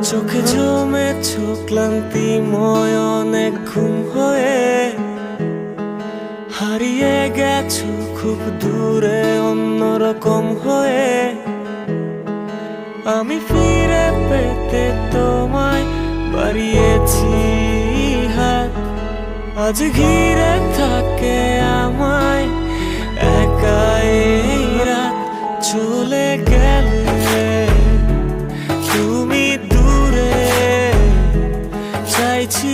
চোখে জমেছ ক্লান্তিময় অনেক ঘুম হয়ে, হারিয়ে গেছো খুব দূরে অন্যরকম হয়ে। আমি ফিরে পেতে তোমায় বাড়িয়েছি হাত, আজ ঘিরে থাকে আমায় একা এই রাত। চলে গেলে তুমি দূরে, চাইছি